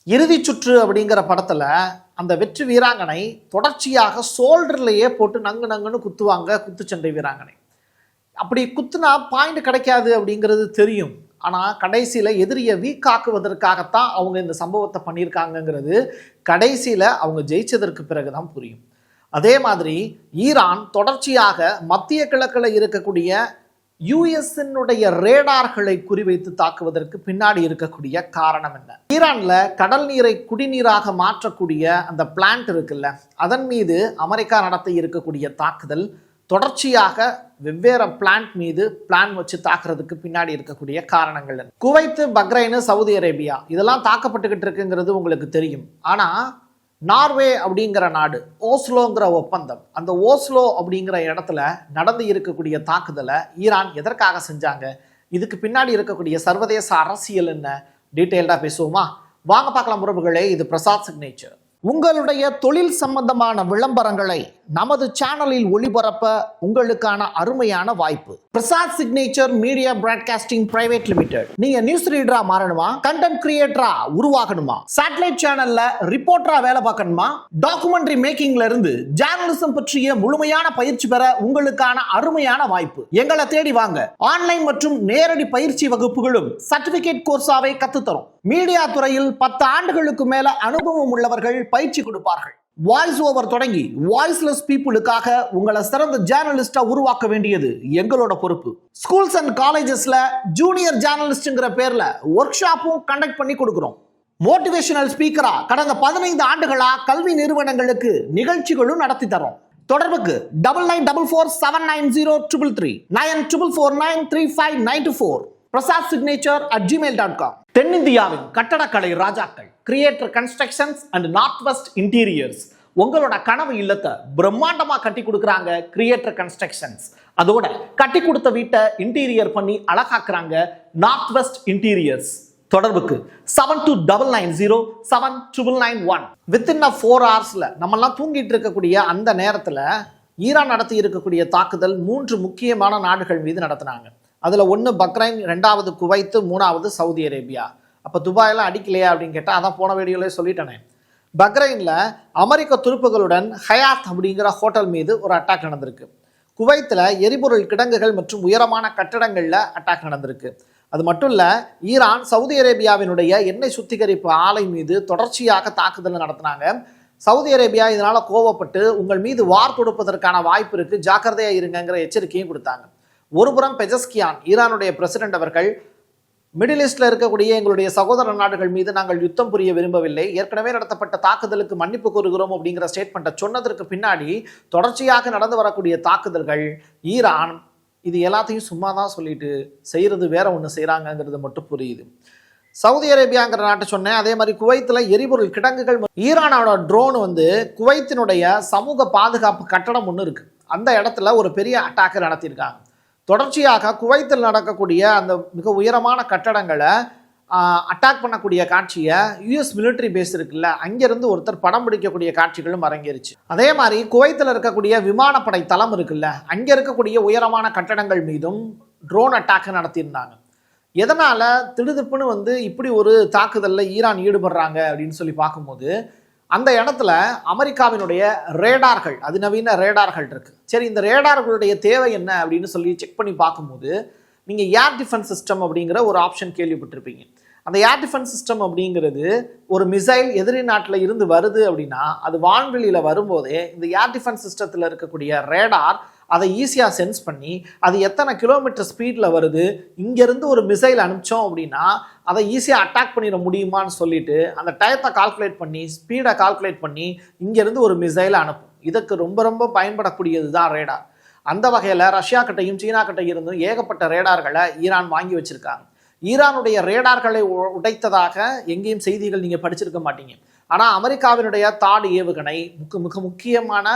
இறுதி சுற்று அப்படிங்கிற படத்துல அந்த வெற்றி வீராங்கனை தொடர்ச்சியாக சோல்டர்லயே போட்டு நங்கு நங்குன்னு குத்துவாங்க குத்துச்சண்டை வீராங்கனை. அப்படி குத்துனா பாயிண்ட் கிடைக்காது அப்படிங்கிறது தெரியும். ஆனால் கடைசியில் எதிரியை வீக் ஆக்குவதற்காகத்தான் அவங்க இந்த சம்பவத்தை பண்ணியிருக்காங்கங்கிறது கடைசியில் அவங்க ஜெயிச்சதற்கு பிறகுதான் புரியும். அதே மாதிரி ஈரான் தொடர்ச்சியாக மத்திய கிழக்கில் இருக்கக்கூடிய யுஎஸ்னுடைய ரேடார்களை குறிவைத்து தாக்குவதற்கு பின்னாடி இருக்கக்கூடிய காரணம் என்ன? ஈரான்ல கடல் நீரை குடிநீராக மாற்றக்கூடிய அந்த பிளான்ட் இருக்குல்ல, அதன் மீது அமெரிக்கா நடத்தி இருக்கக்கூடிய தாக்குதல் தொடர்ச்சியாக வெவ்வேறு பிளான்ட் மீது பிளான் வச்சு தாக்குறதுக்கு பின்னாடி இருக்கக்கூடிய காரணங்கள். குவைத்து, பக்ரைனு, சவுதி அரேபியா இதெல்லாம் தாக்கப்பட்டுக்கிட்டு இருக்குங்கிறது உங்களுக்கு தெரியும். ஆனா நார்வே அப்படிங்கிற நாடு, ஓஸ்லோங்கிற ஒப்பந்தம், அந்த ஓஸ்லோ அப்படிங்கிற இடத்துல நடந்து இருக்கக்கூடிய தாக்குதலை ஈரான் எதற்காக செஞ்சாங்க? இதுக்கு பின்னாடி இருக்கக்கூடிய சர்வதேச அரசியல் என்ன? டீட்டெயில்டாக பேசுவோமா? வாங்க பார்க்கலாம் உறவுகளே. இது பிரசாத் சிக்னேச்சர். உங்களுடைய தொழில் சம்பந்தமான விளம்பரங்களை நமது சேனலில் ஒளிபரப்ப உங்களுக்கான அருமையான வாய்ப்பு. Prasad signature media broadcasting private limited. நீங்க நியூஸ் ரீடரா மாறணுமா? கண்டென்ட் கிரியேட்டரா உருவாகணுமா? சேட்டலைட் சேனல்ல ரிப்போர்ட்டரா வேலை பார்க்கணுமா? டாக்குமெண்ட்ரி மேக்கிங்ல இருந்து ஜேர்னலிசம் பற்றிய முழுமையான பயிற்சி பெற உங்களுக்கான அருமையான வாய்ப்பு. எங்களை தேடி வாங்க. ஆன்லைன் மற்றும் நேரடி பயிற்சி வகுப்புகளும் சர்டிபிகேட் கோர்ஸாவை கத்துத்தரும். மீடியா துறையில் 10 ஆண்டுகளுக்கு மேல அனுபவம் உள்ளவர்கள் பயிற்சி கொடுப்பார்கள். வாய்ஸ் ஓவர் தொடங்கி வாய்ஸ்லெஸ் பீப்புளுக்காக உங்களை சிறந்த ஜேர்னலிஸ்டா உருவாக்க வேண்டியது எங்களோட பொறுப்பு. ஸ்கூல்ஸ் அண்ட் காலேஜஸ்ல ஜூனியர் ஜேர்னலிஸ்ட்ங்கிற பேர்ல ஒர்க் ஷாப்பும் கண்டக்ட் பண்ணி கொடுக்கிறோம். மோட்டிவேஷனல் ஸ்பீக்கரா கடந்த 15 ஆண்டுகளா கல்வி நிறுவனங்களுக்கு நிகழ்ச்சிகளும் நடத்தி தரோம். தொடர்புக்கு 9944790333 94493594 prasadsignature@gmail.com. தென்னிந்தியாவின் கட்டடக்கலை ராஜாக்கள் creator constructions and north west interiors. உங்களோட கனவு இல்லத்தை பிரம்மாண்டமா கட்டி கொடுக்குறாங்க கிரியேட்டர் கன்ஸ்ட்ரக்ஷன்ஸ். அதோட கட்டி கொடுத்த வீட்டை இன்டீரியர் பண்ணி அழகாக்குறாங்க நார்த் வெஸ்ட் இன்டீரியர்ஸ். தொடர்புக்கு 72907991. வித்தின் 4 hours நம்மெல்லாம் தூங்கிட்டு இருக்கக்கூடிய அந்த நேரத்தில் ஈரான் நடத்தி இருக்கக்கூடிய தாக்குதல் 3 முக்கியமான நாடுகள் மீது நடத்தினாங்க. அதில் 1 பக்ரைன், 2வது குவைத்து, 3வது சவுதி அரேபியா. அப்போ துபாயெல்லாம் அடிக்கலையா அப்படின்னு கேட்டால் அதான் போன வீடியோலே சொல்லிட்டேனே. பக்ரைனில் அமெரிக்க துருப்புகளுடன் ஹயாத் அப்படிங்கிற ஹோட்டல் மீது ஒரு அட்டாக் நடந்திருக்கு. குவைத்தில் எரிபொருள் கிடங்குகள் மற்றும் உயரமான கட்டடங்களில் அட்டாக் நடந்திருக்கு. அது மட்டும் இல்லை, ஈரான் சவுதி அரேபியாவினுடைய எண்ணெய் சுத்திகரிப்பு ஆலை மீது தொடர்ச்சியாக தாக்குதல் நடத்தினாங்க. சவுதி அரேபியா இதனால் கோவப்பட்டு உங்கள் மீது வார் தொடுப்பதற்கான வாய்ப்பு இருக்குது, ஜாக்கிரதையாக இருங்கிற எச்சரிக்கையும் கொடுத்தாங்க. ஒருபுறம் பெஜஸ்கியான் ஈரானுடைய பிரசிடென்ட் அவர்கள் மிடில் ஈஸ்ட்ல இருக்கக்கூடிய எங்களுடைய சகோதர நாடுகள் மீது நாங்கள் யுத்தம் புரிய விரும்பவில்லை, ஏற்கனவே நடத்தப்பட்ட தாக்குதலுக்கு மன்னிப்பு கோருகிறோம் அப்படிங்கிற ஸ்டேட்மெண்ட்டை சொன்னதற்கு பின்னாடி தொடர்ச்சியாக நடந்து வரக்கூடிய தாக்குதல்கள் ஈரான் இது எல்லாத்தையும் சும்மா தான் சொல்லிட்டு செய்யறது வேற ஒன்று செய்கிறாங்கங்கிறது மட்டும் புரியுது. சவுதி அரேபியாங்கிற நாட்டை சொன்னேன். அதே மாதிரி குவைத்தில் எரிபொருள் கிடங்குகள், ஈரானோட ட்ரோன் குவைத்தினுடைய சமூக பாதுகாப்பு கட்டடம் ஒன்று இருக்கு, அந்த இடத்துல ஒரு பெரிய அட்டாக்கை நடத்தியிருக்காங்க. தொடர்ச்சியாக குவைத்தில் நடக்கக்கூடிய அந்த மிக உயரமான கட்டடங்களை அட்டாக் பண்ணக்கூடிய காட்சியை யுஎஸ் மிலிட்டரி பேஸ் இருக்குல்ல, அங்கிருந்து ஒருத்தர் படம் பிடிக்கக்கூடிய காட்சிகளும் அரங்கேறிச்சு. அதே மாதிரி குவைத்தில் இருக்கக்கூடிய விமானப்படை தளம் இருக்குல்ல, அங்கே இருக்கக்கூடிய உயரமான கட்டடங்கள் மீதும் ட்ரோன் அட்டாக் நடத்தியிருந்தாங்க. எதனால திடுதிப்புன்னு இப்படி ஒரு தாக்குதலில் ஈரான் ஈடுபடுறாங்க அப்படின்னு சொல்லி பார்க்கும்போது, அந்த இடத்துல அமெரிக்காவினுடைய ரேடார்கள், அதிநவீன ரேடார்கள் இருக்கு. சரி, இந்த ரேடார்களுடைய தேவை என்ன அப்படின்னு சொல்லி செக் பண்ணி பார்க்கும்போது, நீங்கள் ஏர் டிஃபென்ஸ் சிஸ்டம் அப்படிங்கிற ஒரு ஆப்ஷன் கேள்விப்பட்டிருப்பீங்க. அந்த ஏர் டிஃபென்ஸ் சிஸ்டம் அப்படிங்கிறது ஒரு மிசைல் எதிரி நாட்டில் இருந்து வருது அப்படின்னா அது வான்வெளியில் வரும்போதே இந்த ஏர் டிஃபென்ஸ் சிஸ்டத்தில் இருக்கக்கூடிய ரேடார் அதை ஈஸியாக சென்ஸ் பண்ணி அது எத்தனை கிலோமீட்டர் ஸ்பீடில் வருது, இங்கேருந்து ஒரு மிசைல் அனுப்பிச்சோம் அப்படின்னா அதை ஈஸியாக அட்டாக் பண்ணிட முடியுமான்னு சொல்லிட்டு அந்த டயத்தை கால்குலேட் பண்ணி ஸ்பீடை கால்குலேட் பண்ணி இங்கேருந்து ஒரு மிசைலை அனுப்பும். இதுக்கு ரொம்ப ரொம்ப பயன்படக்கூடியது தான் ரேடார். அந்த வகையில் ரஷ்யா கிட்டையும் சீனா கிட்டையும் இருந்தும் ஏகப்பட்ட ரேடார்களை ஈரான் வாங்கி வச்சுருக்காங்க. ஈரானுடைய ரேடார்களை உடைத்ததாக எங்கேயும் செய்திகள் நீங்கள் படிச்சிருக்க மாட்டீங்க. ஆனால் அமெரிக்காவினுடைய தாடு ஏவுகணை, மிக முக்கியமான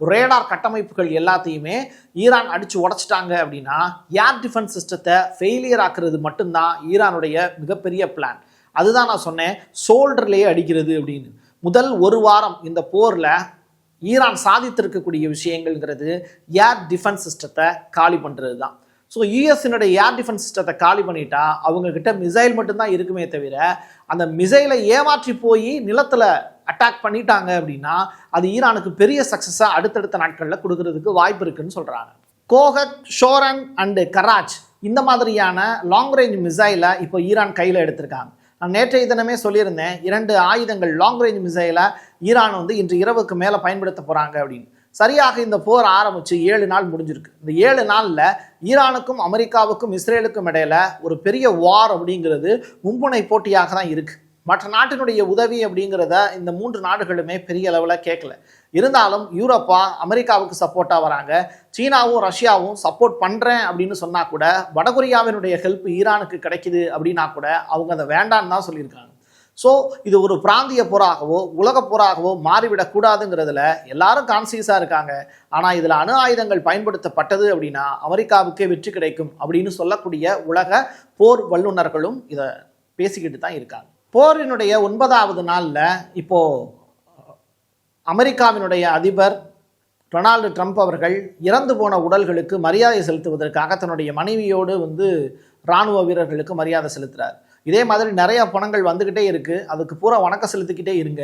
ரேடார் கட்டமைப்புகள் எல்லாத்தையுமே ஈரான் அடித்து உடைச்சிட்டாங்க. அப்படின்னா ஏர் டிஃபென்ஸ் சிஸ்டத்தை ஃபெயிலியர் ஆக்குறது மட்டும்தான் ஈரானுடைய மிகப்பெரிய பிளான். அதுதான் நான் சொன்னேன் ஷோல்டர்லேயே அடிக்கிறது அப்படின்னு. முதல் 1 வாரம் இந்த போரில் ஈரான் சாதித்திருக்கக்கூடிய விஷயங்கள்ங்கிறது ஏர் டிஃபென்ஸ் சிஸ்டத்தை காலி பண்ணுறது தான். ஸோ யூஎஸ்னுடைய ஏர் டிஃபென்ஸ் சிஸ்டத்தை காலி பண்ணிட்டா அவங்க கிட்ட மிசைல் மட்டும்தான் இருக்குமே தவிர அந்த மிசைலை ஏமாற்றி போய் நிலத்தில் அட்டாக் பண்ணிட்டாங்க அப்படின்னா அது ஈரானுக்கு பெரிய சக்ஸஸாக அடுத்தடுத்த நாட்களில் கொடுக்கறதுக்கு வாய்ப்பு இருக்குன்னு சொல்கிறாங்க. கோஹத், ஷோரன் அண்டு கராச் இந்த மாதிரியான லாங் ரேஞ்ச் மிசைலை இப்போ ஈரான் கையில் எடுத்திருக்காங்க. நான் நேற்றைய தினமே சொல்லியிருந்தேன், 2 ஆயுதங்கள் லாங் ரேஞ்ச் மிசைலை ஈரான் இன்று இரவுக்கு மேலே பயன்படுத்த போகிறாங்க அப்படின்னு. சரியாக இந்த போர் ஆரம்பித்து 7 நாள் முடிஞ்சிருக்கு. இந்த 7 நாளில் ஈரானுக்கும் அமெரிக்காவுக்கும் இஸ்ரேலுக்கும் இடையில ஒரு பெரிய வார் அப்படிங்கிறது மும்முனை போட்டியாக தான் இருக்குது. மற்ற நாட்டினுடைய உதவி அப்படிங்கிறத இந்த 3 நாடுகளுமே பெரிய அளவில் கேட்கல. இருந்தாலும் யூரோப்பா அமெரிக்காவுக்கு சப்போர்ட்டாக வராங்க, சீனாவும் ரஷ்யாவும் சப்போர்ட் பண்ணுறேன் அப்படின்னு சொன்னால் கூட வடகொரியாவினுடைய ஹெல்ப் ஈரானுக்கு கிடைக்குது அப்படின்னா கூட அவங்க அதை வேண்டான்னு தான் சொல்லியிருக்காங்க. ஸோ இது ஒரு பிராந்திய போராகவோ உலக போராகவோ மாறிவிடக்கூடாதுங்கிறதுல எல்லாரும் கான்சியஸாக இருக்காங்க. ஆனால் இதில் அணு ஆயுதங்கள் பயன்படுத்தப்பட்டது அப்படின்னா அமெரிக்காவுக்கே வெற்றி கிடைக்கும் அப்படின்னு சொல்லக்கூடிய உலக போர் வல்லுநர்களும் இதை பேசிக்கிட்டு தான் இருக்காங்க. போரினுடைய 9வது நாளில் இப்போது அமெரிக்காவினுடைய அதிபர் டொனால்டு ட்ரம்ப் அவர்கள் இறந்து போன உடல்களுக்கு மரியாதை செலுத்துவதற்காக தன்னுடைய மனைவியோடு இராணுவ வீரர்களுக்கு மரியாதை செலுத்துகிறார். இதே மாதிரி நிறைய பணங்கள் வந்துக்கிட்டே இருக்குது, அதுக்கு பூரா வணக்கம் செலுத்திக்கிட்டே இருங்க.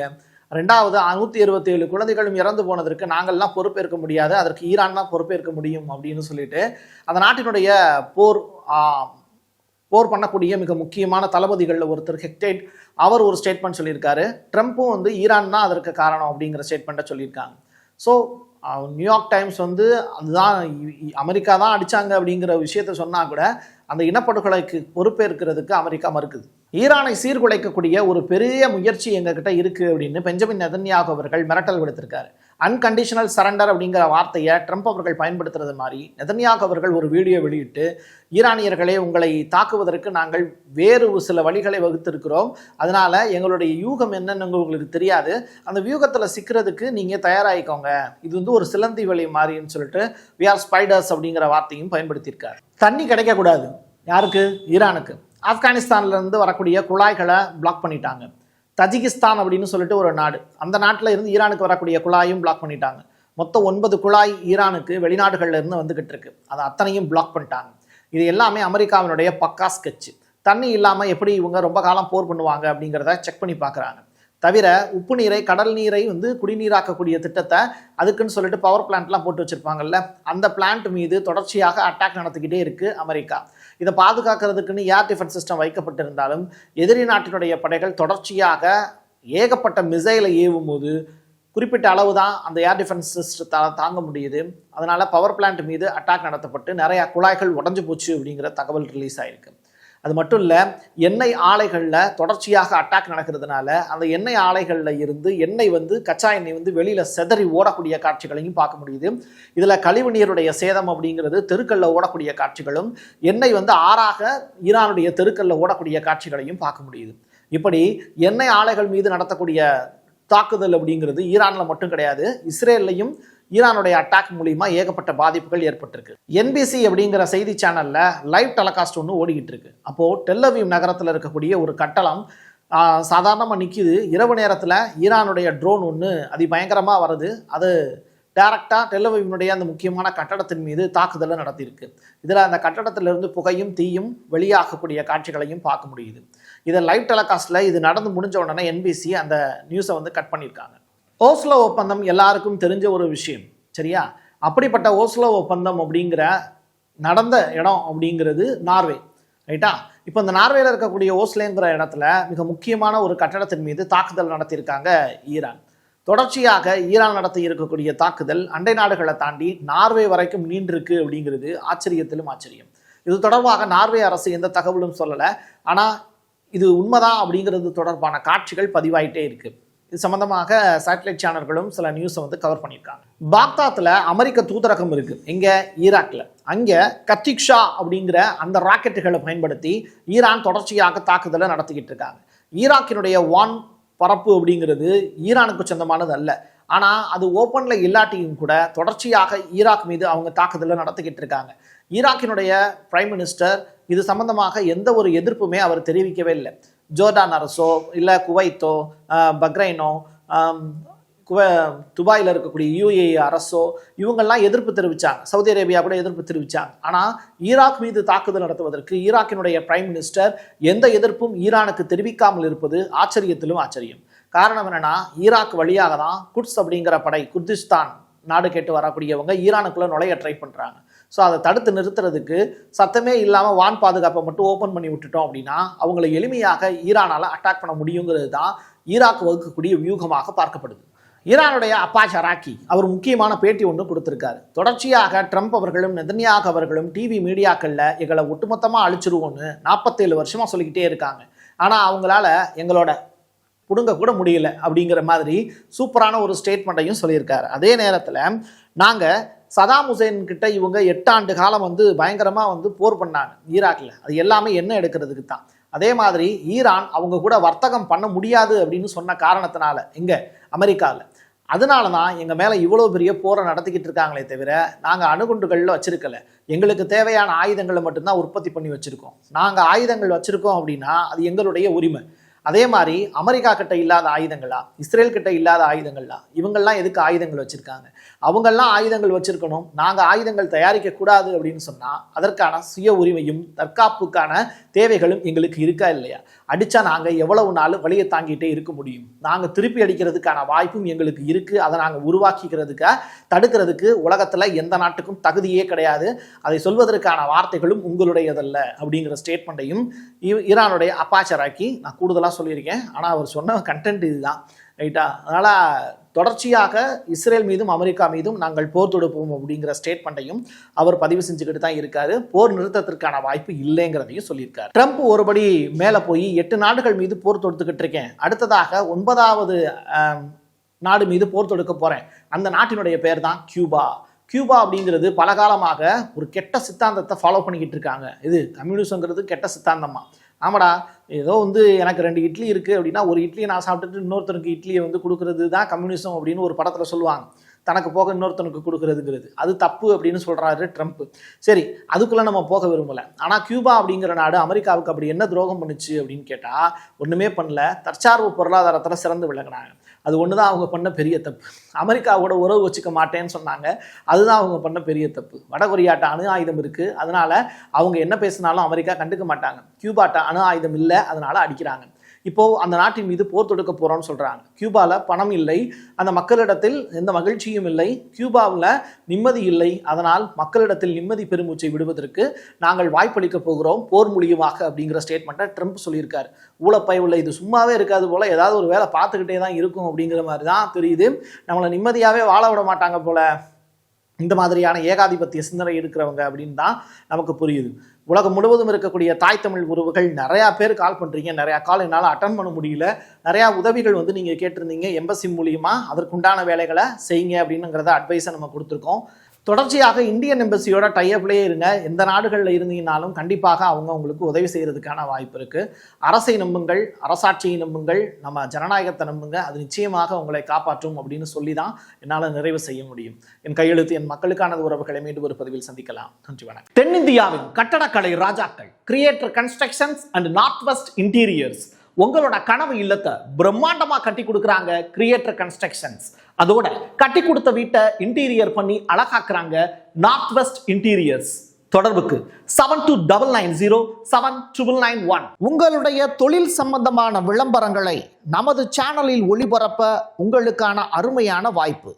2வது 167 குழந்தைகளும் இறந்து போனதற்கு நாங்கள்லாம் பொறுப்பேற்க முடியாது, அதற்கு ஈரான் தான் பொறுப்பேற்க முடியும் அப்படின்னு சொல்லிட்டு அந்த நாட்டினுடைய போர் பண்ணக்கூடிய மிக முக்கியமான தளபதிகளில் ஒருத்தர் ஹெக்டேட் அவர் ஒரு ஸ்டேட்மெண்ட் சொல்லியிருக்காரு. ட்ரம்ப்பும் ஈரான் தான் அதற்கு காரணம் அப்படிங்கிற ஸ்டேட்மெண்ட்டை சொல்லியிருக்காங்க. ஸோ நியூயார்க் டைம்ஸ் அதுதான் அமெரிக்கா தான் அடித்தாங்க அப்படிங்கிற விஷயத்த சொன்னால் கூட அந்த இனப்படுகொலைக்கு பொறுப்பேற்கிறதுக்கு அமெரிக்கா மறுக்குது. ஈரானை சீர்குலைக்கக்கூடிய ஒரு பெரிய முயற்சி எங்ககிட்ட இருக்குது அப்படின்னு பெஞ்சமின் நெதன்யாகு அவர்கள் மிரட்டல் விடுத்திருக்காரு. அன்கண்டிஷனல் சரண்டர் அப்படிங்கிற வார்த்தையை ட்ரம்ப் அவர்கள் பயன்படுத்துறது மாதிரி நெதன்யாகு அவர்கள் ஒரு வீடியோ வெளியிட்டு, ஈரானியர்களே உங்களை தாக்குவதற்கு நாங்கள் வேறு சில வழிகளை வகுத்திருக்கிறோம், அதனால் எங்களுடைய யூகம் என்னன்னு உங்களுக்கு தெரியாது, அந்த வியூகத்தில் சிக்கிறதுக்கு நீங்கள் தயாராகிக்கோங்க, இது ஒரு சிலந்தி வழி மாதிரின்னு சொல்லிட்டு வி ஆர் ஸ்பைடர்ஸ் அப்படிங்கிற வார்த்தையும் பயன்படுத்தியிருக்காரு. தண்ணி கிடைக்கக்கூடாது யாருக்கு? ஈரானுக்கு. ஆப்கானிஸ்தான்லேருந்து வரக்கூடிய குழாய்களை பிளாக் பண்ணிட்டாங்க. தஜிகிஸ்தான் அப்படின்னு சொல்லிட்டு ஒரு நாடு, அந்த நாட்டில் இருந்து ஈரானுக்கு வரக்கூடிய குழாயும் பிளாக் பண்ணிட்டாங்க. மொத்தம் 9 குழாய் ஈரானுக்கு வெளிநாடுகளில் இருந்து வந்துக்கிட்டு இருக்கு, அதை அத்தனையும் பிளாக் பண்ணிட்டாங்க. இது எல்லாமே அமெரிக்காவினுடைய பக்கா ஸ்கெட்ச். தண்ணி இல்லாமல் எப்படி இவங்க ரொம்ப காலம் போர் பண்ணுவாங்க அப்படிங்கிறத செக் பண்ணி பார்க்குறாங்க. தவிர உப்பு நீரை, கடல் நீரை குடிநீராக்கக்கூடிய திட்டத்தை அதுக்குன்னு சொல்லிட்டு பவர் பிளான்ட்லாம் போட்டு வச்சுருப்பாங்கல்ல, அந்த பிளான்ட் மீது தொடர்ச்சியாக அட்டாக் நடத்திக்கிட்டே இருக்குது அமெரிக்கா. இதை பாதுகாக்கிறதுக்குன்னு ஏர் டிஃபென்ஸ் சிஸ்டம் வைக்கப்பட்டிருந்தாலும் எதிரி நாட்டினுடைய படைகள் தொடர்ச்சியாக ஏகப்பட்ட மிசைலை ஏவும் போது குறிப்பிட்ட அளவு தான் அந்த ஏர் டிஃபென்ஸ் சிஸ்டத்தால் தாங்க முடியுது. அதனால் பவர் பிளான்ட் மீது அட்டாக் நடத்தப்பட்டு நிறையா குழாய்கள் உடஞ்சி போச்சு அப்படிங்கிற தகவல் ரிலீஸ் ஆகிருக்கு. அது மட்டும் இல்லை, எண்ணெய் ஆலைகளில் தொடர்ச்சியாக அட்டாக் நடக்கிறதுனால அந்த எண்ணெய் ஆலைகளில் இருந்து எண்ணெய் கச்சா எண்ணெய் வெளியில் செதறி ஓடக்கூடிய காட்சிகளையும் பார்க்க முடியுது. இதில் கழிவு நீருடைய சேதம் அப்படிங்கிறது தெருக்களில் ஓடக்கூடிய காட்சிகளும், எண்ணெய் ஆறாக ஈரானுடைய தெருக்களில் ஓடக்கூடிய காட்சிகளையும் பார்க்க முடியுது. இப்படி எண்ணெய் ஆலைகள் மீது நடத்தக்கூடிய தாக்குதல் அப்படிங்கிறது ஈரானில் மட்டும் கிடையாது, இஸ்ரேல்லையும் ஈரானுடைய அட்டாக் மூலிமா ஏகப்பட்ட பாதிப்புகள் ஏற்பட்டிருக்கு. என்பிசி அப்படிங்கிற செய்தி சேனலில் லைவ் டெலிகாஸ்ட் ஒன்று ஓடிக்கிட்டு இருக்கு. அப்போது டெல்லவீவ் நகரத்தில் இருக்கக்கூடிய ஒரு கட்டடம் சாதாரணமாக நிற்கிது. இரவு நேரத்தில் ஈரானுடைய ட்ரோன் ஒன்று அதிபயங்கரமாக வருது. அது டைரக்டாக டெல்லவீவினுடைய அந்த முக்கியமான கட்டடத்தின் மீது தாக்குதலை நடத்தியிருக்கு. இதில் அந்த கட்டடத்திலிருந்து புகையும் தீயும் வெளியாகக்கூடிய காட்சிகளையும் பார்க்க முடியுது. இதை லைவ் டெலிகாஸ்ட்டில் இது நடந்து முடிஞ்ச உடனே என்பிசி அந்த நியூஸை கட் பண்ணியிருக்காங்க. ஓஸ்லோ ஒப்பந்தம் எல்லாருக்கும் தெரிஞ்ச ஒரு விஷயம், சரியா? அப்படிப்பட்ட ஓஸ்லோ ஒப்பந்தம் அப்படிங்கிற நடந்த இடம் அப்படிங்கிறது நார்வே, ரைட்டா? இப்போ இந்த நார்வேல இருக்கக்கூடிய ஓஸ்லேங்கிற இடத்துல மிக முக்கியமான ஒரு கட்டடத்தின் மீது தாக்குதல் நடத்தியிருக்காங்க ஈரான். தொடர்ச்சியாக ஈரான் நடத்தி இருக்கக்கூடிய தாக்குதல் அண்டை நாடுகளை தாண்டி நார்வே வரைக்கும் நீண்டிருக்கு அப்படிங்கிறது ஆச்சரியத்திலும் ஆச்சரியம். இது தொடர்பாக நார்வே அரசு எந்த தகவலும் சொல்லலை, ஆனால் இது உண்மைதான் அப்படிங்கிறது தொடர்பான காட்சிகள் பதிவாயிட்டே இருக்கு. இது சம்பந்தமாக சேட்டலைட் சேனல்களும் சில நியூஸை கவர் பண்ணியிருக்காங்க. பாக்தாத்தில் அமெரிக்க தூதரகம் இருக்குது, எங்கே? ஈராக்கில். அங்கே கத்திக்ஷா அப்படிங்கிற அந்த ராக்கெட்டுகளை பயன்படுத்தி ஈரான் தொடர்ச்சியாக தாக்குதலை நடத்திக்கிட்டு இருக்காங்க. ஈராக்கினுடைய வான் பரப்பு அப்படிங்கிறது ஈரானுக்கு சொந்தமானது அல்ல, ஆனால் அது ஓப்பனில் இல்லாட்டியும் கூட தொடர்ச்சியாக ஈராக் மீது அவங்க தாக்குதலை நடத்திக்கிட்டு இருக்காங்க. ஈராக்கினுடைய பிரைம் மினிஸ்டர் இது சம்பந்தமாக எந்த ஒரு எதிர்ப்புமே அவர் தெரிவிக்கவே இல்லை. ஜோர்டான் அரசோ இல்லை குவைத்தோ பக்ரைனோ துபாயில் இருக்கக்கூடிய UAE அரசோ இவங்கெல்லாம் எதிர்ப்பு தெரிவித்தாங்க. சவுதி அரேபியா கூட எதிர்ப்பு தெரிவித்தாங்க. ஆனால் ஈராக் மீது தாக்குதல் நடத்துவதற்கு ஈராக்கினுடைய பிரைம் மினிஸ்டர் எந்த எதிர்ப்பும் ஈரானுக்கு தெரிவிக்காமல் இருப்பது ஆச்சரியத்திலும் ஆச்சரியம். காரணம் என்னன்னா, ஈராக் வழியாக தான் குட்ஸ் அப்படிங்கிற படை, குர்திஸ்தான் நாடு கேட்டு வரக்கூடியவங்க ஈரானுக்குள்ள நுழைய ட்ரை பண்ணுறாங்க. ஸோ அதை தடுத்து நிறுத்துறதுக்கு சத்தமே இல்லாமல் வான் பாதுகாப்பை மட்டும் ஓப்பன் பண்ணி விட்டுட்டோம் அப்படின்னா அவங்களை எளிமையாக ஈரானால் அட்டாக் பண்ண முடியுங்கிறது தான் ஈராக் வகுக்கக்கூடிய வியூகமாக பார்க்கப்படுது. ஈரானுடைய அப்பாஸ் அராக்கி அவர் முக்கியமான பேட்டி ஒன்று கொடுத்துருக்காரு. தொடர்ச்சியாக ட்ரம்ப் அவர்களும் நெதன்யாகு அவர்களும் டிவி மீடியாக்களில் எங்களை ஒட்டுமொத்தமாக அழிச்சிருவோன்னு 47 வருஷமாக சொல்லிக்கிட்டே இருக்காங்க. ஆனால் அவங்களால எங்களோட புடுங்க கூட முடியல அப்படிங்கிற மாதிரி சூப்பரான ஒரு ஸ்டேட்மெண்ட்டையும் சொல்லியிருக்காரு. அதே நேரத்தில் நாங்கள் சதாம் ஹுசேன் கிட்ட இவங்க 8 ஆண்டு காலம் பயங்கரமாக போர் பண்ணாங்க ஈராக்கில். அது எல்லாமே என்ன எடுக்கிறதுக்கு தான். அதே மாதிரி ஈரான் அவங்க கூட வர்த்தகம் பண்ண முடியாது அப்படின்னு சொன்ன காரணத்தினால எங்கே அமெரிக்காவில், அதனால தான் எங்கள் மேலே இவ்வளோ பெரிய போரை நடத்திக்கிட்டு இருக்காங்களே தவிர நாங்கள் அணுகுண்டுகளில் வச்சுருக்கல. எங்களுக்கு தேவையான ஆயுதங்களை மட்டும்தான் உற்பத்தி பண்ணி வச்சுருக்கோம். நாங்கள் ஆயுதங்கள் வச்சுருக்கோம் அப்படின்னா அது எங்களுடைய உரிமை. அதே மாதிரி அமெரிக்கா கிட்ட இல்லாத ஆயுதங்களா, இஸ்ரேல் கிட்ட இல்லாத ஆயுதங்களா, இவங்கெல்லாம் எதுக்கு ஆயுதங்கள் வச்சுருக்காங்க? அவங்கெல்லாம் ஆயுதங்கள் வச்சுருக்கணும். நாங்கள் ஆயுதங்கள் தயாரிக்கக்கூடாது அப்படின்னு சொன்னால் அதற்கான சுய உரிமையும் தற்காப்புக்கான தேவைகளும் எங்களுக்கு இருக்கா இல்லையா? அடித்தா நாங்கள் எவ்வளவு நாள் வழியை தாங்கிட்டே இருக்க முடியும்? நாங்கள் திருப்பி அடிக்கிறதுக்கான வாய்ப்பும் எங்களுக்கு இருக்குது. அதை நாங்கள் உருவாக்கிக்கிறதுக்கு தடுக்கிறதுக்கு உலகத்தில் எந்த நாட்டுக்கும் தகுதியே கிடையாது. அதை சொல்வதற்கான வார்த்தைகளும் உங்களுடையதல்ல அப்படிங்கிற ஸ்டேட்மெண்ட்டையும் ஈரானுடைய அப்பாஸ் அராக்கி நான் கூடுதலாக சொல்லியிருக்கேன். ஆனால் அவர் சொன்ன கண்டென்ட் இதுதான், ரைட்டா? அதனால் தொடர்ச்சியாக இஸ்ரேல் மீதும் அமெரிக்கா மீதும் நாங்கள் போர் தொடுப்போம் அப்படிங்கிற ஸ்டேட்மெண்ட்டையும் அவர் பதிவு செஞ்சுக்கிட்டு தான் இருக்காரு. போர் நிறுத்தத்திற்கான வாய்ப்பு இல்லைங்கிறதையும் சொல்லியிருக்காரு. ட்ரம்ப் ஒருபடி மேலே போய் 8 நாடுகள் மீது போர் தொடுத்துக்கிட்டு இருக்கேன், அடுத்ததாக 9வது நாடு மீது போர் தொடுக்க போகிறேன், அந்த நாட்டினுடைய பேர் தான் கியூபா. கியூபா அப்படிங்கிறது பல காலமாக ஒரு கெட்ட சித்தாந்தத்தை ஃபாலோ பண்ணிக்கிட்டு இருக்காங்க. இது கம்யூனிசங்கிறது கெட்ட சித்தாந்தமா? ஆமாடா, ஏதோ எனக்கு 2 இட்லி இருக்குது அப்படின்னா ஒரு இட்லியை நான் சாப்பிட்டுட்டு இன்னொருத்தருக்கு இட்லியை கொடுக்கறது தான் கம்யூனிசம் அப்படின்னு ஒரு படத்தில் சொல்லுவாங்க. தனக்கு போக இன்னொருத்தனுக்கு கொடுக்கறதுங்கிறது அது தப்பு அப்படின்னு சொல்கிறாரு ட்ரம்ப். சரி, அதுக்குள்ளே நம்ம போக விரும்பலை. ஆனால் கியூபா அப்படிங்கிற நாடு அமெரிக்காவுக்கு அப்படி என்ன துரோகம் பண்ணுச்சு அப்படின்னு கேட்டால் ஒன்றுமே பண்ணல. தற்சார்பு பொருளாதாரத்தில் சிறந்து விளங்கினாங்க. அது ஒன்று தான் அவங்க பண்ண பெரிய தப்பு. அமெரிக்காவோட உறவு வச்சுக்க மாட்டேன்னு சொன்னாங்க, அதுதான் அவங்க பண்ண பெரிய தப்பு. வடகொரியாட்ட அணு ஆயுதம் இருக்குது, அதனால் அவங்க என்ன பேசினாலும் அமெரிக்கா கண்டுக்க மாட்டாங்க. கியூபாட்ட அணு ஆயுதம் இல்லை, அதனால் அடிக்கிறாங்க. இப்போது அந்த நாட்டின் மீது போர் தொடுக்க போகிறோன்னு சொல்கிறாங்க. கியூபாவில் பணம் இல்லை, அந்த மக்களிடத்தில் எந்த மகிழ்ச்சியும் இல்லை, கியூபாவில் நிம்மதி இல்லை. அதனால் மக்களிடத்தில் நிம்மதி பெருமூச்சை விடுவதற்கு நாங்கள் வாய்ப்பளிக்க போகிறோம் போர் மூலியமாக அப்படிங்கிற ஸ்டேட்மெண்ட்டை ட்ரம்ப் சொல்லியிருக்காரு. ஊழப்பை உள்ள இது சும்மாவே இருக்காது போல், ஏதாவது ஒரு வேலை பார்த்துக்கிட்டே தான் இருக்கும் அப்படிங்கிற மாதிரி தான் தெரியுது. நம்மளை நிம்மதியாகவே வாழ விட மாட்டாங்க போல் இந்த மாதிரியான ஏகாதிபத்திய சிந்தனை இருக்கிறவங்க அப்படின்னு தான் நமக்கு புரியுது. உலகம் முழுவதும் இருக்கக்கூடிய தாய் தமிழ் உறவுகள் நிறையா பேர் கால் பண்ணுறீங்க, நிறையா கால் என்னால் அட்டன் பண்ண முடியல. நிறையா உதவிகள் நீங்கள் கேட்டிருந்தீங்க. எம்பசி மூலியமாக அதற்குண்டான வேலைகளை செய்யுங்க அப்படின்னுங்கிறத அட்வைஸை நம்ம கொடுத்துருக்கோம். தொடர்ச்சியாக இந்தியன் எம்பசியோட டைப்லேயே இருங்க. எந்த நாடுகளில் இருந்தீங்கனாலும் கண்டிப்பாக அவங்க உங்களுக்கு உதவி செய்கிறதுக்கான வாய்ப்பு இருக்குது. அரசை நம்புங்கள், அரசாட்சியை நம்புங்கள், நம்ம ஜனநாயகத்தை நம்புங்க, அது நிச்சயமாக உங்களை காப்பாற்றும் அப்படின்னு சொல்லி தான் என்னால் நிறைவு செய்ய முடியும். என் கையெழுத்து என் மக்களுக்கான உறவுகளை மீண்டும் ஒரு பதிவில் சந்திக்கலாம். நன்றி, வணக்கம். தென்னிந்தியாவின் கட்டடக்கலை ராஜாக்கள் creator constructions and north west interiors உங்களோட கனவு இல்லத்தை பிரம்மாண்டமா கட்டி கொடுக்குறாங்க கிரியேட்டர் கன்ஸ்ட்ரக்ஷன்ஸ். அதோட கட்டி கொடுத்த வீட்டை இன்டீரியர் பண்ணி அழகாக்குறாங்க நார்த் வெஸ்ட் இன்டீரியர்ஸ். தொடர்புக்கு 7290799991. உங்களுடைய தொழில் சம்பந்தமான விளம்பரங்களை நமது சேனலில் ஒளிபரப்ப உங்களுக்கான அருமையான வாய்ப்பு.